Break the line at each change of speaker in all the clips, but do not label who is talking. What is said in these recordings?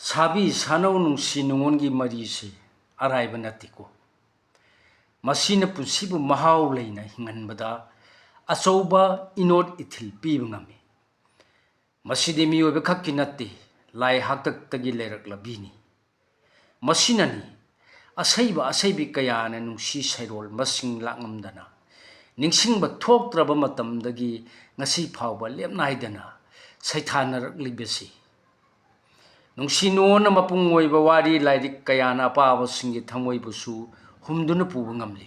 साबी सानौ नुंसी नुंगोनगी मरीसे अराइबा नत्तिको मसीना पुंसीबु महाव लेना हिंगनबदा अचौबा इनोट इथिल पीबा ngami मसीदि मियोबे खक्की नत्ते लाई हाक्तक्तगी लेरक्लबीनी मसीनानी असैबी कयाना नुंसी सैरोल मसिंग लांगमदना निंगसिंगबा थोक्त्रबा मतमदगी ngasi फावबा लेपनाइदना सैथानरक्लिबेसी नुंसीनोना मपुंग ओइबा वारी लाइरिक कयाना अपाबसिंगी थमोइबुसु हुमदुना पुबा ngamli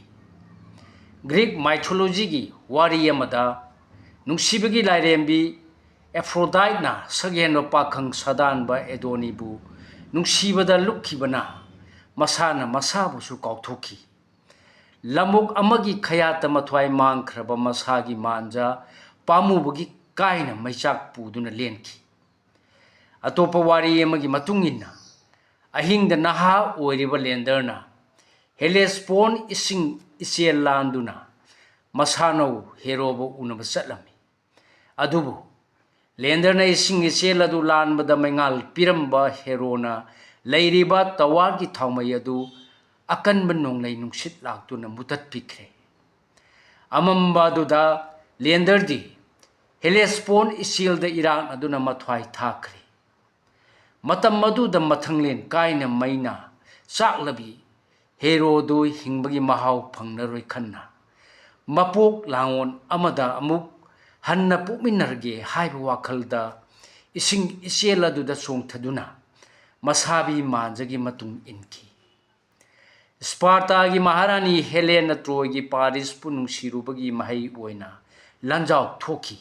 ग्रीक माइथोलॉजी की वारी अमदा नुंसीबगी लाइरेंबी एफ्रोडाइटना सगेनो पाखंग सदानबा एडोनीबु नुंसीबदा लुक्खिबना मसाना मसाबुसु काउथोखी लमुक अमगी खयात मथ्वाई मांगख्रबा मसागी मांजा पामुबगी कायना मैचाक पुदुना लेनखी अतोपा वारी अमगी मतुंगिना अहिंगदा नहा ओइरिबा लेंडरना हेलेस्पोन इसिंग इसेल लांदुना मसानो हेरोबो उनबा चटलमी अदुबु लेंडरना इसिंग इसेल अदु लानबदा मैंगाल पिरंबा हेरोना लैरिबा तवारगी थाउमई अदु अकनबा नोंलै नुंसित लाक्तुना मुतत पिख्रे अमंबा दुदा लेंडरदी हेलेस्पोन इसेलदा इरान अदुना मथ्वाई थाख्रे मतम मदुदा मथंगलेन कायना मैना चाकलबी हेरोदो हिंबगी महाव फंगनरोय खन्ना मपोक लांगोन अमदा अमुक हन्ना पुमिनरगे हाइबा वाखलदा इसिंग इसेल अदुदा चोंगथदुना मसाबी मांजगी मतुंग इनकी स्पार्टागी महारानी हेलेना ट्रोयगी पारिस पु नुंसीरुबगी महै ओइना लंजाव थोकी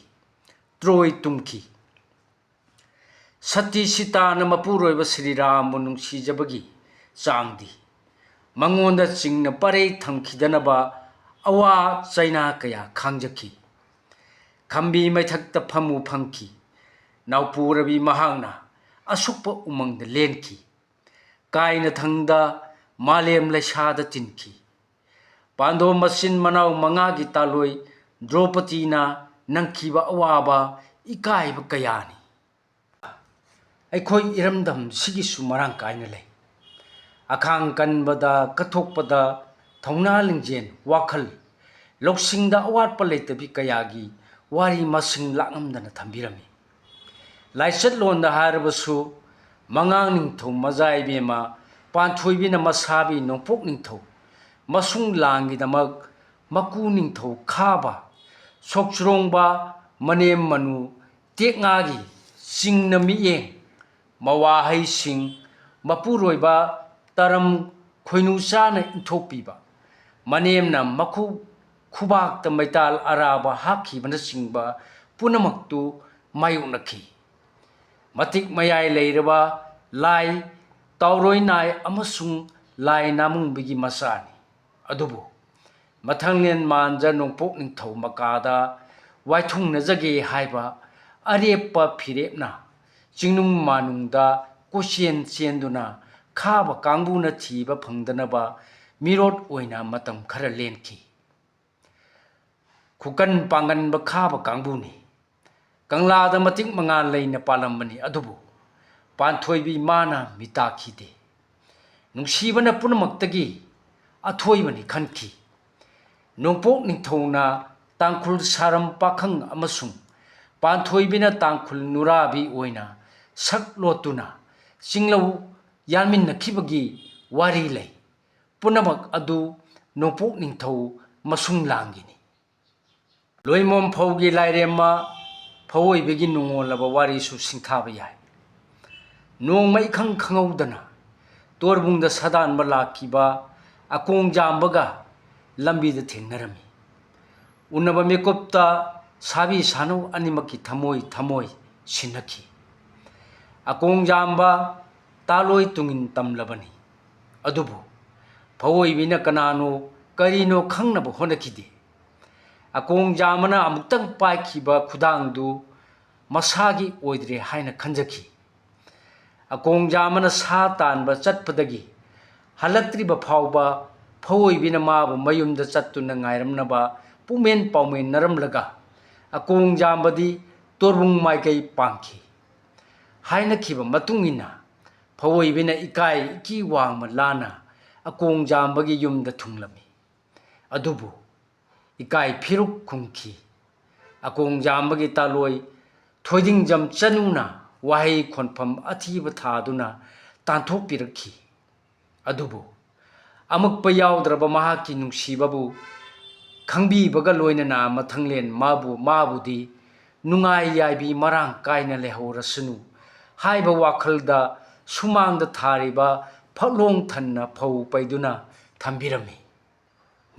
ट्रोय तुमकी सती सीताना मपुरोइबा श्रीराम नुंसीजबगी चांगदी मंगोंदा चिंगना परे थमखिदनबा अवा चैना कया खांजखी खंबी मैथक्ता फमु फंखी नावपुरबी महांगना असुकपा उमंगदा लेनखी कायना थंगदा मालेम लैसादा तिनखी पांडो मसिन मनाव मंगागी तालोय द्रौपदीना नंखीबा अवाबा इकायबा कयानी अखोई इरमदम सिगिसु मरांग कायना लै अखांग कनबदा कथोकपदा थौना लिंजेन वाखल लौसिंगदा अवाटपा लेतबी कयागी वारी मसिंग लांगमदना थंबिरमी लाइचतलोंदा हारबसु मंगांग निंगथौ मजाइबेमा पांथोइबिना मसाबी नोंपोक निंगथौ मसुंग लांगीदमक मकू निंगथौ खाबा सोक्चरोंबा मनेम मनु टेकंगागी चिंगना मियेंग मवाहै सिंग मपुरोइबा तरम खोइनुचाना इंथोपीबा मनेमना मखु खुबाकता मैताल अराबा हाखीबना चिंगबा पुनमक्तु मायोनखी मतिक मयाय लेरबा लाई ताउरोय नाय अमसुंग लाई नामुंगबिगी मसानी अदुबु मथंगलेन मांजा नोंपोक निंगथौ मकादा वाइथुंगनजगे हाइबा अरेपा फिरेपना चिंगनुंग मानुंगदा कोशियन चेंदुना खाबा कांगबुना थीबा फंगदनबा मिरोट ओइना मतम खरा लेनखी खुकन पांगनबा खाबा कांगबुनी कंगलादा मतिक मंगाल लेना पालंबनी अदुबु पांथोइबी माना मिताखीदे नुंसीबना पुनमक्तगी अथोइबनी खनखी नोंपोक निंगथौना तांखुल सारम पाखंग अमसुंग पांथोइबिना तांखुल नुराबी ओइना सक लोतुना चिंगलौ यानमिन्नखिबगी वारी लै पुनमक अदु नोंपोक निंगथौ मसुंग लांगिनी लोइमोम फौगी लाइरेमा फवोइबगी नुंगोलबा वारीसु सिंथाबा याय नोंमै खंग खंगौदना तोरबुंगदा सदानबा लाखिबा अकोंग जामबगा लंबीदा थेंगनरमी उन्नबा मेकोप्ता साबी सानौ अनिमकी थमोय थमोय सिनखी अकोंग जामबा तालोय तुंगिन तमलबनी अदुबु फवोइबिना कनानो करीनो खंगनबा होनखिदे अकोंग जामना अमुक्तंग पाइखिबा खुदांगदु मसागी ओइद्रे हाइना खंजखी अकोंग जामना सा तानबा चटपदगी हलक्त्रिबा फावबा फवोइबिना माबु मयुमदा चत्तुना ngairमनबा पुमेन पाउमेन नरमलगा अकोंग जामबदी तोरबुंग माइकई पांखी हाइनखिबा मतुंगिना ꯐꯋꯣꯏꯕꯤꯅ ꯏꯀꯥꯏ ꯏꯀꯤ ꯋꯥꯡꯃ ꯂꯥꯟꯅ ꯑꯀꯣꯡ ꯖꯥꯝꯕꯒꯤ ꯌꯨꯝꯗ ꯊꯨꯡꯂꯝꯃꯤ ꯑꯗꯨꯕꯨ ꯏꯀꯥꯏ ꯐꯤꯔꯨꯛ ꯈꯨꯝꯈꯤ ꯑꯀꯣꯡ ꯖꯥꯝꯕꯒꯤ ꯇꯥꯂꯣꯏ ꯊꯣꯏꯗꯤꯡꯖꯝ ꯆꯅꯨꯅ ꯋꯥꯍꯩ ꯈꯣꯟꯐꯝ ꯑꯊꯤꯕ ꯊꯥꯗꯨꯅ ꯇꯥꯟꯊꯣꯛꯄꯤꯔꯛꯈꯤ ꯑꯗꯨꯕꯨ ꯑꯃꯛꯄ ꯌꯥꯎꯗ꯭ꯔꯕ ꯃꯍꯥꯛꯀꯤ ꯅꯨꯡꯁꯤꯕꯕꯨ ꯈꯪꯕꯤꯕꯒ ꯂꯣꯏꯅꯅ ꯃꯊꯪꯂꯦꯟ ꯃꯥꯕꯨꯗꯤ ꯅꯨꯡꯉꯥꯏ ꯌꯥꯏꯕꯤ ꯃꯔꯥꯡ ꯀꯥꯏꯅ ꯂꯩꯍꯧꯔꯁꯅꯨ ꯍꯥꯏꯕ ꯋꯥꯈꯜꯗ ꯁꯨꯃꯥꯡꯗ ꯊꯥꯔꯤꯕ ꯐꯛꯂꯣꯡ ꯊꯟꯅ ꯐꯧ ꯄꯩꯗꯨꯅ ꯊꯝꯕꯤꯔꯝꯃꯤ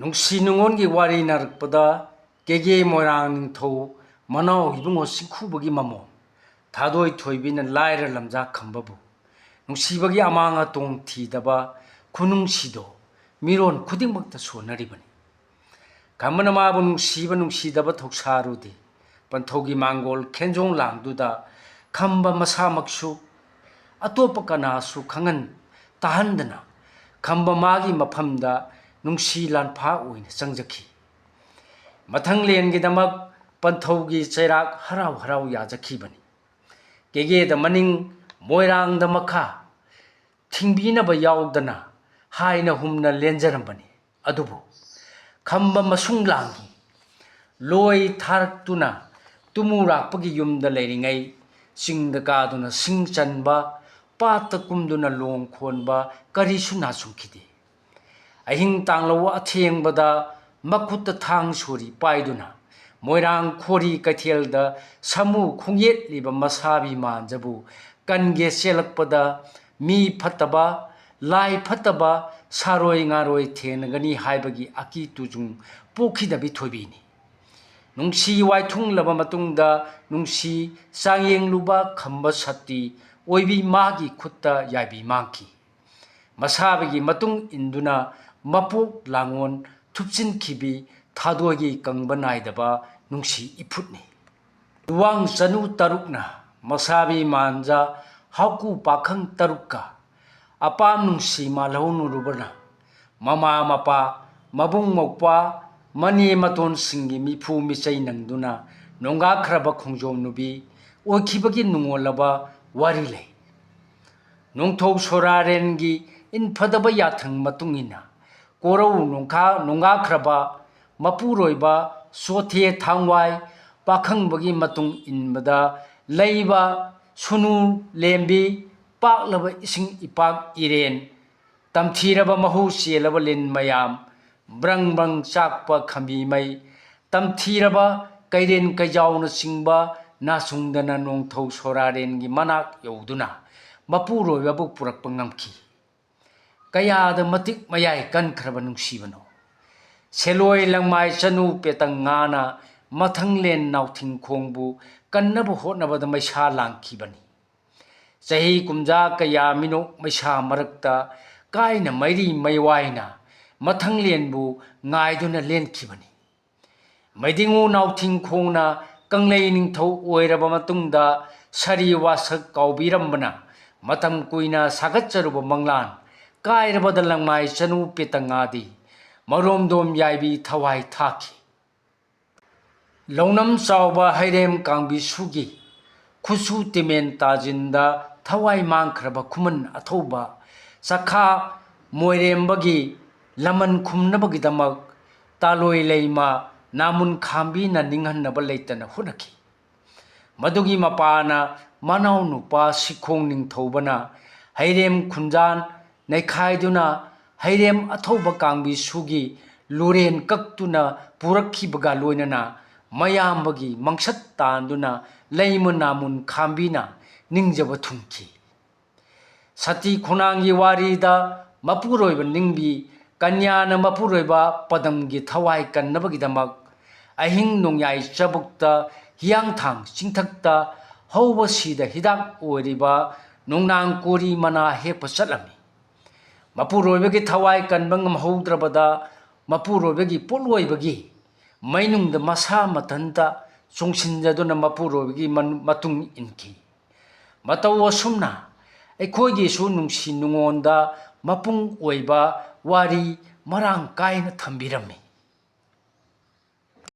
ꯅꯨꯡꯁꯤ ꯅꯨꯡꯉꯣꯟꯒꯤ ꯋꯥꯔꯤ ꯅꯥꯔꯛꯄꯗ ꯀꯦꯒꯦ ꯃꯣꯏꯔꯥꯡ ꯅꯤꯡꯊꯧ ꯃꯅꯥꯎ ꯏꯕꯨꯡꯉꯣ ꯆꯤꯡꯈꯨꯕꯒꯤ ꯃꯃꯣꯝ ꯊꯥꯗꯣꯏ ꯊꯣꯏꯕꯤꯅ ꯂꯥꯏꯔ ꯂꯝꯖꯥ ꯈꯝꯕꯕꯨ ꯅꯨꯡꯁꯤꯕꯒꯤ ꯑꯃꯥꯡ ꯑꯇꯣꯡ ꯊꯤꯗꯕ ꯈꯨꯅꯨꯡꯁꯤꯗꯣ ꯃꯤꯔꯣꯟ ꯈꯨꯗꯤꯡꯃꯛꯇ ꯁꯣꯟꯅꯔꯤꯕꯅꯤ ꯈꯝꯕꯅ ꯃꯥꯕꯨ ꯅꯨꯡꯁꯤꯕ ꯅꯨꯡꯁꯤꯗꯕ ꯊꯧꯁꯥꯔꯨꯗꯦ ꯄꯟꯊꯧꯒꯤ ꯃꯥꯡꯒꯣꯜ ꯈꯦꯟꯖꯣꯡ ꯂꯥꯡꯗꯨꯗ ꯈꯝꯕ ꯃꯁꯥꯃꯛꯁꯨ ꯑꯇꯣꯞꯄ ꯀꯅꯥꯁꯨ ꯇꯥꯍꯟꯗꯅ ꯈꯝꯕ ꯃꯥꯒꯤ ꯃꯐꯝꯗ ꯅꯨꯡꯁꯤ ꯂꯥꯟꯐꯥ ꯑꯣꯏꯅ ꯆꯪꯖꯈꯤ ꯃꯊꯪꯂꯦꯟꯒꯤꯗꯃꯛ ꯄꯟꯊꯧꯒꯤ ꯆꯩꯔꯥꯛ ꯍꯔꯥꯎ ꯍꯔꯥꯎ ꯌꯥꯖꯈꯤꯕꯅꯤ ꯀꯦꯒꯦꯗ ꯃꯅꯤꯡ ꯃꯣꯏꯔꯥꯡꯗ ꯃꯈꯥ ꯊꯤꯡꯕꯤꯅꯕ ꯌꯥꯎꯗꯅ ꯍꯥꯏꯅ ꯍꯨꯝꯅ ꯂꯦꯟꯖꯔꯝꯕꯅꯤ ꯑꯗꯨꯕꯨ ꯈꯝꯕ ꯃꯁꯨꯡ ꯂꯥꯡꯉꯤ ꯂꯣꯏ ꯊꯥꯔꯛꯇꯨꯅ ꯇꯨꯃꯨꯔꯥꯛꯄꯒꯤ ꯌꯨꯝꯗ ꯂꯩꯔꯤꯉꯩ ꯆꯤꯡꯗ ꯀꯥꯗꯨꯅ ꯁꯤꯡ ꯆꯟꯕ ꯄꯥꯠꯇ ꯀꯨꯝꯗꯨꯅ ꯂꯣꯡ ꯈꯣꯟꯕ ꯀꯔꯤꯁꯨ ꯅꯥꯆꯨꯡꯈꯤꯗꯦ ꯑꯍꯤꯡ ꯇꯥꯡꯂꯧ ꯑꯊꯦꯡꯕꯗ ꯃꯈꯨꯠꯇ ꯊꯥꯡ ꯁꯣꯔꯤ ꯄꯥꯏꯗꯨꯅ ꯃꯣꯏꯔꯥꯡ ꯈꯣꯔꯤ ꯀꯩꯊꯦꯜꯗ ꯁꯥꯃꯨ ꯈꯣꯡꯌꯦꯠꯂꯤꯕ ꯃꯁꯥꯕꯤ ꯃꯥꯟꯖꯕꯨ ꯀꯟꯒꯦ ꯆꯦꯜꯂꯛꯄꯗ ꯃꯤ ꯐꯠꯇꯕ ꯂꯥꯏ ꯐꯠꯇꯕ ꯁꯥꯔꯣꯏ ꯉꯥꯔꯣꯏ ꯊꯦꯡꯅꯒꯅꯤ ꯍꯥꯏꯕꯒꯤ ꯑꯀꯤ ꯇꯨꯖꯨꯡ ꯄꯣꯛꯈꯤꯗꯕꯤ ꯊꯣꯏꯕꯤꯅꯤ ꯅꯨꯡꯁꯤ ꯋꯥꯏꯊꯨꯡꯂꯕ ꯃꯇꯨꯡꯗ ꯅꯨꯡꯁꯤ ꯆꯥꯡꯌꯦꯡꯂꯨꯕ ꯈꯝꯕ ꯁꯇꯤ ꯑꯣꯏꯕꯤ ꯃꯥꯒꯤ ꯈꯨꯠꯇ ꯌꯥꯏꯕꯤ ꯃꯥꯡꯈꯤ ꯃꯁꯥꯕꯤꯒꯤ ꯃꯇꯨꯡ ꯏꯟꯗꯨꯅ ꯃꯄꯣꯛ ꯂꯥꯡꯒꯣꯟ ꯊꯨꯞꯆꯤꯟꯈꯤꯕꯤ ꯊꯥꯗꯣꯏꯒꯤ ꯀꯪꯕ ꯅꯥꯏꯗꯕ ꯅꯨꯡꯁꯤ ꯏꯐꯨꯠꯅꯤ ꯂꯨꯋꯥꯡ ꯆꯅꯨ ꯇꯔꯨꯛꯅ ꯃꯁꯥꯕꯤ ꯃꯥꯟꯖ ꯍꯥꯎꯀꯨ ꯄꯥꯈꯪ ꯇꯔꯨꯛꯀ ꯑꯄꯥꯝ ꯅꯨꯡꯁꯤ ꯃꯥꯜꯍꯧꯅꯔꯨꯕꯅ ꯃꯃꯥ ꯃꯄꯥ ꯃꯕꯨꯡ ꯃꯧꯄ꯭ꯋꯥ ꯃꯅꯦ ꯃꯇꯣꯟꯁꯤꯡꯒꯤ ꯃꯤꯐꯨ ꯃꯤꯆꯩ ꯅꯪꯗꯨꯅ ꯅꯣꯡꯒꯥꯈ꯭ꯔꯕ ꯈꯣꯡꯖꯣꯝ ꯅꯨꯕꯤ ꯑꯣꯏꯈꯤꯕꯒꯤ ꯅꯨꯡꯉꯣꯜꯂꯕ ꯋꯥꯔꯤ ꯂꯩ ꯅꯣꯡꯊꯧ ꯁꯣꯔꯥꯔꯦꯟꯒꯤ ꯏꯟꯐꯗꯕ ꯌꯥꯊꯪ ꯃꯇꯨꯡ ꯏꯟꯅ ꯀꯣꯔꯧ ꯅꯣꯡꯒꯥꯈ꯭ꯔꯕ ꯃꯄꯨꯔꯣꯏꯕ ꯆꯣꯊꯦ ꯊꯥꯡꯋꯥꯏ ꯄꯥꯈꯪꯕꯒꯤ ꯃꯇꯨꯡ ꯏꯟꯕꯗ ꯂꯩꯕ ꯁꯨꯅꯨ ꯂꯦꯝꯕꯤ ꯄꯥꯛꯂꯕ ꯏꯁꯤꯡ ꯏꯄꯥꯛ ꯏꯔꯦꯟ ꯇꯝꯊꯤꯔꯕ ꯃꯍꯨ ꯆꯦꯜꯂꯕ ꯂꯤꯟ ꯃꯌꯥꯝ ꯕ꯭ꯔꯪ ꯕ꯭ꯔꯪ ꯆꯥꯛꯄ ꯈꯝꯕꯤꯃꯩ ꯇꯝꯊꯤꯔꯕ ꯀꯩꯔꯦꯟ ꯀꯩꯖꯥꯎꯅꯆꯤꯡꯕ ꯅꯥꯆꯨꯡꯗꯅ ꯅꯣꯡꯊꯧ ꯁꯣꯔꯥꯔꯦꯟꯒꯤ ꯃꯅꯥꯛ ꯌꯧꯗꯨꯅ ꯃꯄꯨꯔꯣꯏꯕꯕꯨ ꯄꯨꯔꯛꯄ ꯉꯝꯈꯤ ꯀꯌꯥꯗ ꯃꯇꯤꯛ ꯃꯌꯥꯏ ꯀꯟꯈ꯭ꯔꯕ ꯅꯨꯡꯁꯤꯕꯅꯣ ꯁꯦꯂꯣꯏ ꯂꯪꯃꯥꯏ ꯆꯅꯨ ꯄꯦꯇꯪ ꯉꯥꯅ ꯃꯊꯪꯂꯦꯟ ꯅꯥꯎꯊꯤꯡꯈꯣꯡꯕꯨ ꯀꯟꯅꯕ ꯍꯣꯠꯅꯕꯗ ꯃꯩꯁꯥ ꯂꯥꯡꯈꯤꯕꯅꯤ ꯆꯍꯤ ꯀꯨꯝꯖꯥ ꯀꯌꯥ ꯃꯤꯅꯣꯛ ꯃꯩꯁꯥ ꯃꯔꯛꯇ ꯀꯥꯏꯅ ꯃꯩꯔꯤ ꯃꯩꯋꯥꯏꯅ ꯃꯊꯪꯂꯦꯟꯕꯨ ꯉꯥꯏꯗꯨꯅ ꯂꯦꯟꯈꯤꯕꯅꯤ ꯃꯩꯗꯤꯡꯉꯨ ꯅꯥꯎꯊꯤꯡꯈꯣꯡꯅ ꯀꯪꯂꯩ ꯅꯤꯡꯊꯧ ꯑꯣꯏꯔꯕ ꯃꯇꯨꯡꯗ ꯁꯔꯤ ꯋꯥꯁꯛ ꯀꯥꯎꯕꯤꯔꯝꯕꯅ ꯃꯇꯝ ꯀꯨꯏꯅ ꯁꯥꯒꯠꯆꯔꯨꯕ ꯃꯪꯂꯥꯟ ꯀꯥꯏꯔꯕꯗ ꯂꯪꯃꯥꯏ ꯆꯅꯨ ꯄꯦꯇꯪ ꯉꯥꯗꯤ ꯃꯔꯣꯝꯗꯣꯝ ꯌꯥꯏꯕꯤ ꯊꯋꯥꯏ ꯊꯥꯈꯤ ꯂꯧꯅꯝ ꯆꯥꯎꯕ ꯍꯩꯔꯦꯝ ꯀꯥꯡꯕꯤꯁꯨꯒꯤ ꯈꯨꯠꯁꯨ ꯇꯤꯃꯦꯟ ꯇꯥꯖꯤꯟꯗ ꯊꯋꯥꯏ ꯃꯥꯡꯈ꯭ꯔꯕ ꯈꯨꯃꯟ ꯑꯊꯧꯕ ꯆꯈꯥ ꯃꯣꯏꯔꯦꯝꯕꯒꯤ ꯂꯃꯟ ꯈꯨꯝꯅꯕꯒꯤꯗꯃꯛ ꯇꯥꯂꯣꯏ ꯂꯩꯃ ꯅꯥꯃꯨꯟ ꯈꯥꯝꯕꯤꯅ ꯅꯤꯡꯍꯟꯅꯕ ꯂꯩꯇꯅ ꯍꯣꯠꯅꯈꯤ ꯃꯗꯨꯒꯤ ꯃꯄꯥꯅ ꯃꯅꯥꯎ ꯅꯨꯄꯥ ꯁꯤꯈꯣꯡ ꯅꯤꯡꯊꯧꯕꯅ ꯍꯩꯔꯦꯝ ꯈꯨꯟꯖꯥꯟ ꯅꯩꯈꯥꯏꯗꯨꯅ ꯍꯩꯔꯦꯝ ꯑꯊꯧꯕ ꯀꯥꯡꯕꯤꯁꯨꯒꯤ ꯂꯨꯔꯦꯟ ꯀꯛꯇꯨꯅ ꯄꯨꯔꯛꯈꯤꯕꯒ ꯂꯣꯏꯅꯅ ꯃꯌꯥꯝꯕꯒꯤ ꯃꯪꯁꯠ ꯇꯥꯟꯗꯨꯅ ꯂꯩꯃ ꯅꯥꯃꯨꯟ ꯈꯥꯝꯕꯤꯅ ꯅꯤꯡꯖꯕ ꯊꯨꯡꯈꯤ ꯁꯇꯤ ꯈꯣꯡꯅꯥꯡꯒꯤ ꯋꯥꯔꯤꯗ ꯃꯄꯨꯔꯣꯏꯕ ꯅꯤꯡꯕꯤ ꯀꯟꯌꯥꯅ ꯃꯄꯨꯔꯣꯏꯕ ꯄꯗꯝꯒꯤ ꯊꯋꯥꯏ ꯀꯟꯅꯕꯒꯤꯗꯃꯛ ꯑꯍꯤꯡ ꯅꯣꯡꯌꯥꯏ ꯆꯕꯨꯛꯇ ꯍꯤꯌꯥꯡꯊꯥꯡ ꯆꯤꯡꯊꯛꯇ ꯍꯧꯕ ꯁꯤꯗ ꯍꯤꯗꯥꯛ ꯑꯣꯏꯔꯤꯕ ꯅꯣꯡꯅꯥꯡ ꯀꯣꯔꯤ ꯃꯅꯥ ꯍꯦꯛꯄ ꯆꯠꯂꯝꯃꯤ ꯃꯄꯨꯔꯣꯏꯕꯒꯤ ꯊꯋꯥꯏ ꯀꯟꯕ ꯉꯝꯍꯧꯗ꯭ꯔꯕꯗ ꯃꯄꯨꯔꯣꯏꯕꯒꯤ ꯄꯣꯠꯂꯣꯏꯕꯒꯤ ꯃꯩꯅꯨꯡꯗ ꯃꯁꯥ ꯃꯊꯟꯇ ꯆꯣꯡꯁꯤꯟꯖꯗꯨꯅ ꯃꯄꯨꯔꯣꯏꯕꯒꯤ ꯃꯇꯨꯡ ꯏꯟꯈꯤ ꯃꯇꯧ ꯑꯁꯨꯝꯅ ꯑꯩꯈꯣꯏꯒꯤꯁꯨ ꯅꯨꯡꯁꯤ ꯅꯨꯡꯉꯣꯟꯗ ꯃꯄꯨꯡ ꯑꯣꯏꯕ ꯋꯥꯔꯤ ꯃꯔꯥꯡ ꯀꯥꯏꯅ ꯊꯝꯕꯤꯔꯝꯃꯤ